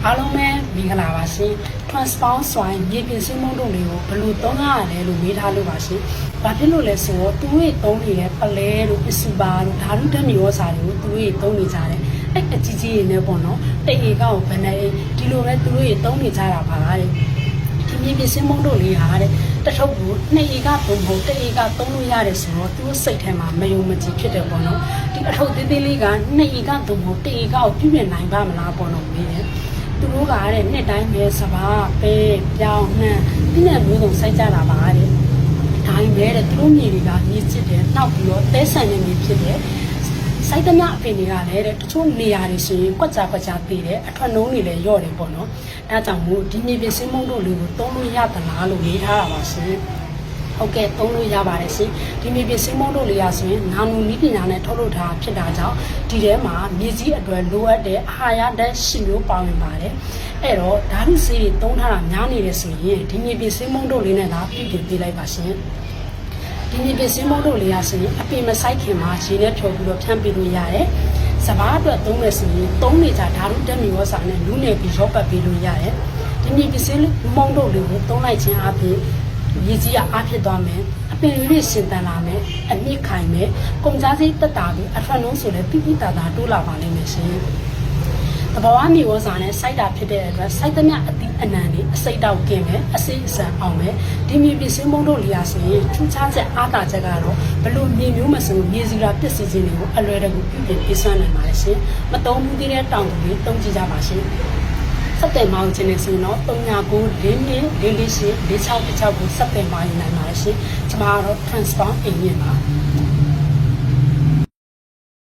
အားလုံးပဲမင်္ဂလာပါရှင် transform ဆိုရင်မြေပြင်စင်းမုံတို့လေးကိုဘယ်လိုသုံးရတယ်လို့မေးထားလို့ပါရှင်။ဘာဖြစ်လို့လဲဆိုတော့သူတို့သုံးနေတဲ့ပလဲတို့ပစုပါတို့ဓာတုဓာတ်မျိုးစာတွေကိုသူတို့သုံးနေကြတယ်။အဲ့အကြီးကြီးနေပေါ့နော်။တိတ်ဧကကိုဘယ်နဲ့ဒီလိုပဲသူတို့သုံးနေကြတာပါတဲ့။ဒီမြေပြင်စင်းမုံတို့လေးဟာတဲ့တထုပ်ကို2ဧကသုံးဖို့1ဧကသုံးလို့ရတယ်ဆိုတော့သူတို့စိတ်ထဲမှာမယုံမကြည်ဖြစ်တယ်ပေါ့နော်။ဒီအထုပ်သေးသေးလေးက2ဧကသုံးဖို့1ဧကကိုပြုပြင်နိုင်ပါမလားပေါ့နော်မေးတယ်။သူတို့ကတဲ့နှစ်တိုင်းပဲစပါးပဲပြောင်းနှံဒီနဲ့မျိုးစုံစိုက်ကြတာပါတဲ့ဒါကြီးပဲတဲ့သူတို့မြေတွေကမြေချစ်တယ်နှောက်ပြီးတော့တဲဆန်နေမြေဖြစ်တယ်စိုက်သမျှအပင်တွေကလည်းတဲ့တချို့နေရာတွေဆိုရင်ကွက်ကြသေးတယ်အထွက်နှုံးတွေလည်းညော့တယ်ပေါ့နော်ဒါကြောင့်မို့ဒီမြေပြင်စင်းမုံတို့လေးကိုသုံးလို့ရသလားလို့ရေးထားတာပါရှင်ဟုတ်ကဲ့သုံးလို့ရပါတယ်ရှင်ဒီမြေပြင်စင်းမုံတို့လေးရဆိုရင်နာနူနီးပညာနဲ့ထုတ်လုပ်ထားဖြစ်တာကြောင့်ဒီထဲမှာမြေကြီးအတွက်လိုအပ်တဲ့အာဟာရဓာတ်ရှိမျိုးပါဝင်ပါတယ်အဲ့တော့ဓာတုဆေးတွေသုံးထားတာများနေတယ်ဆိုရင်ဒီမြေပြင်စင်းမုံတို့လေးနဲ့သာပြုပြင်ပေးလိုက်ပါရှင်ဒီမြေပြင်စင်းမုံတို့လေးရဆိုရင်အပင်မဆိုင်ခင်မှာရေနဲ့ဖြောပြီးတော့ဖြန့်ပေးလို့ရတယ်စဘာအတွက်သုံးမယ်ဆိုရင်သုံးနေကြဓာတုဓာတ်မျိုးစာနဲ့လူးနေပြီးရောပတ်ပေးလို့ရတယ်ဒီမြေပြင်စင်းမုံတို့လေးကိုသုံးလိုက်ခြင်းအပြင်မြေကြီးကအားဖြစ်သွားမယ်အပင်လေးရှင်တန်လာမယ်အမြင့်ခိုင်မယ်ကုန်ကြစိတ်တက်တာပြီးအထွက်လုံးဆိုလည်းပြပြတာတာတိုးလာပါလိမ့်မယ်ရှင်တဘာဝမျိုးစာနဲ့စိုက်တာဖြစ်တဲ့အတွက်စိုက်သမျှအတိအနံတွေအစိတ်တောက်ကင်းမယ်အစိတ်အဆန်အောင်မယ်ဒီမြေပြင်စင်းမုံတို့လျာဆိုရင်ထူးခြားချက်အားသာချက်ကတော့ဘလို့မြေမျိုးမဆိုမြေစီရာပစ္စည်းချင်းတွေကိုအလွယ်တကူပြုပြင်ပေးစွမ်းနိုင်ပါလေရှင်မတုံးဘူးသေးတဲ့တောင်သူတွေတုံးကြည့်ကြပါရှင်ဆက်တယ်မောင်ချင်းနေဆိုတော့39 4 4 4 4 6 6ကိုဆက်တယ်မောင်နိုင်ပါလေရှင်ကျွန်မကတော့ transform အင်းမြင်ပါ